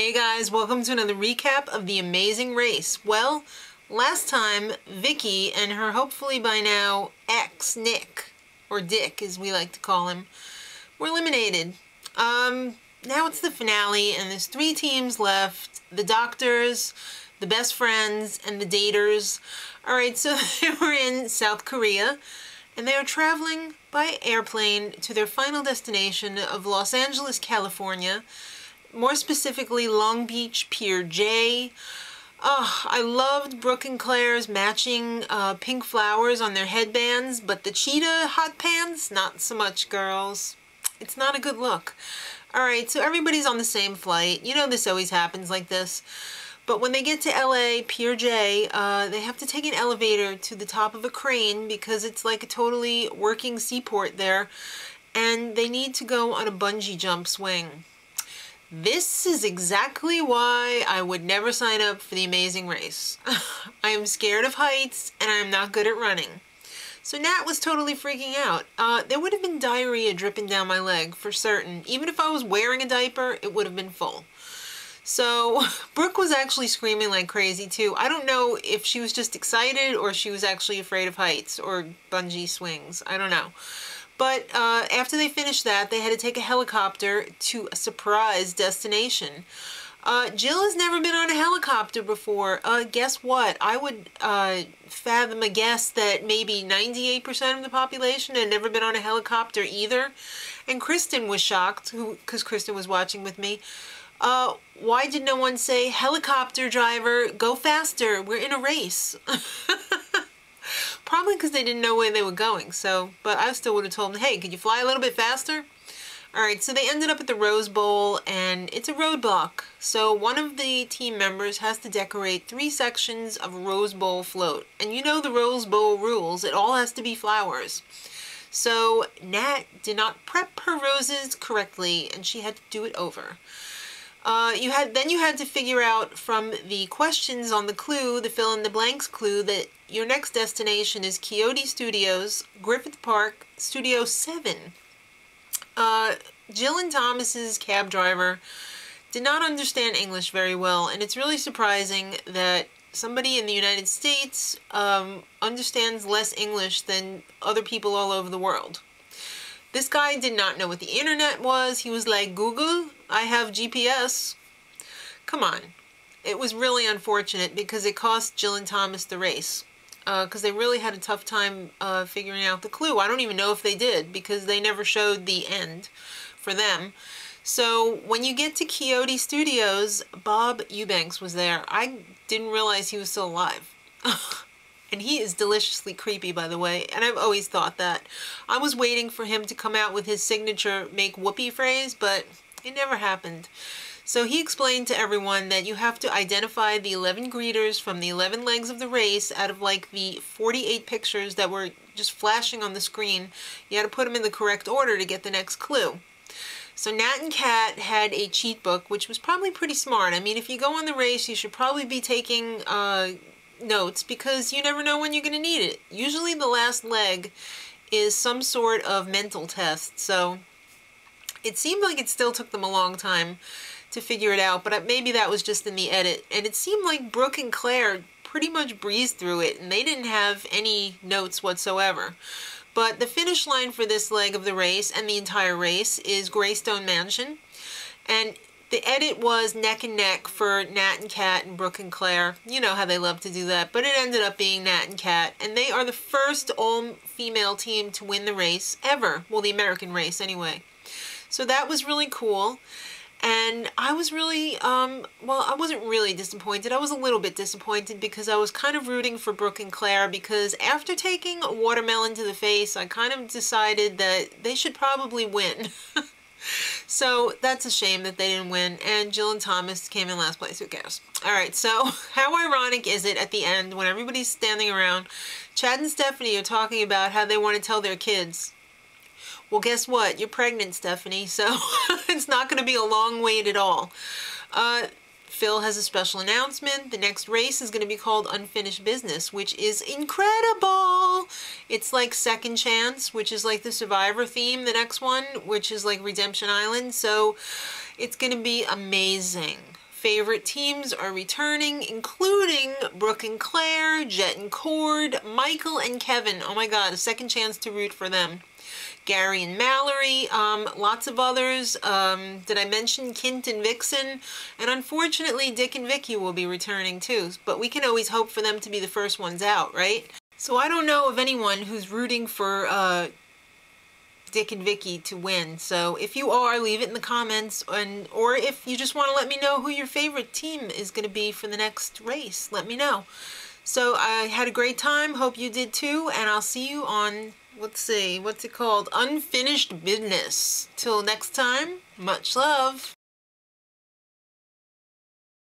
Hey guys, welcome to another recap of The Amazing Race. Well, last time, Vicky and her hopefully by now ex, Nick, or Dick as we like to call him, were eliminated. Now it's the finale and there's 3 teams left. The doctors, the best friends, and the daters. Alright, so they were in South Korea and they are traveling by airplane to their final destination of Los Angeles, California. More specifically, Long Beach Pier J. Oh, I loved Brooke and Claire's matching pink flowers on their headbands, but the cheetah hot pants, not so much, girls. It's not a good look. Alright, so everybody's on the same flight. You know this always happens like this. But when they get to LA, Pier J, they have to take an elevator to the top of a crane because it's like a totally working seaport there. And they need to go on a bungee jump swing. This is exactly why I would never sign up for The Amazing Race. I am scared of heights and I am not good at running. So Nat was totally freaking out. There would have been diarrhea dripping down my leg for certain. Even if I was wearing a diaper, it would have been full. So Brooke was actually screaming like crazy too. I don't know if she was just excited or she was actually afraid of heights or bungee swings. I don't know. But after they finished that, they had to take a helicopter to a surprise destination. Jill has never been on a helicopter before. Guess what? I would fathom a guess that maybe 98% of the population had never been on a helicopter either. And Kristen was shocked, because Kristen was watching with me. Why did no one say, helicopter driver, go faster, we're in a race? Probably because they didn't know where they were going, so, but I still would have told them, hey, could you fly a little bit faster? Alright, so they ended up at the Rose Bowl, and it's a roadblock. So one of the team members has to decorate 3 sections of Rose Bowl float. And you know the Rose Bowl rules, it all has to be flowers. So Nat did not prep her roses correctly, and she had to do it over. You had to figure out from the questions on the clue, the fill-in-the-blanks clue, that your next destination is Coyote Studios, Griffith Park, Studio 7. Jill and Thomas's cab driver did not understand English very well, and it's really surprising that somebody in the United States understands less English than other people all over the world. This guy did not know what the internet was. He was like, Google, I have GPS. Come on. It was really unfortunate because it cost Jill and Thomas the race. Because they really had a tough time figuring out the clue. I don't even know if they did because they never showed the end for them. So when you get to Coyote Studios, Bob Eubanks was there. I didn't realize he was still alive. And he is deliciously creepy, by the way, and I've always thought that. I was waiting for him to come out with his signature make whoopee phrase, but it never happened. So he explained to everyone that you have to identify the 11 greeters from the 11 legs of the race out of like the 48 pictures that were just flashing on the screen. You had to put them in the correct order to get the next clue. So Nat and Kat had a cheat book, which was probably pretty smart. I mean, if you go on the race, you should probably be taking notes because you never know when you're going to need it. Usually the last leg is some sort of mental test, so it seemed like it still took them a long time to figure it out, but maybe that was just in the edit. And it seemed like Brooke and Claire pretty much breezed through it and they didn't have any notes whatsoever. But the finish line for this leg of the race and the entire race is Greystone Mansion, and the edit was neck and neck for Nat and Kat and Brooke and Claire. You know how they love to do that, but it ended up being Nat and Kat, and they are the first all-female team to win the race ever. Well, the American race anyway. So that was really cool, and I was really, well, I wasn't really disappointed. I was a little bit disappointed because I was kind of rooting for Brooke and Claire because after taking a watermelon to the face, I kind of decided that they should probably win. So that's a shame that they didn't win, and Jill and Thomas came in last place. Who cares? Alright, so how ironic is it at the end when everybody's standing around, Chad and Stephanie are talking about how they want to tell their kids. Well, guess what? You're pregnant, Stephanie, so it's not going to be a long wait at all. Phil has a special announcement. The next race is going to be called Unfinished Business, which is incredible. It's like Second Chance, which is like the Survivor theme, the next one, which is like Redemption Island. So it's going to be amazing. favorite teams are returning, including Brooke and Claire, Jet and Cord, Michael and Kevin. Oh my God, a second chance to root for them. Gary and Mallory, lots of others. Did I mention Kynt and Vyxsin? And unfortunately, Dick and Vicky will be returning too. But we can always hope for them to be the first ones out, right? So I don't know of anyone who's rooting for Dick and Vicky to win. So if you are, leave it in the comments, or if you just want to let me know who your favorite team is going to be for the next race, let me know. So I had a great time. Hope you did too, and I'll see you on, let's see, what's it called? Unfinished Business. Till next time, much love.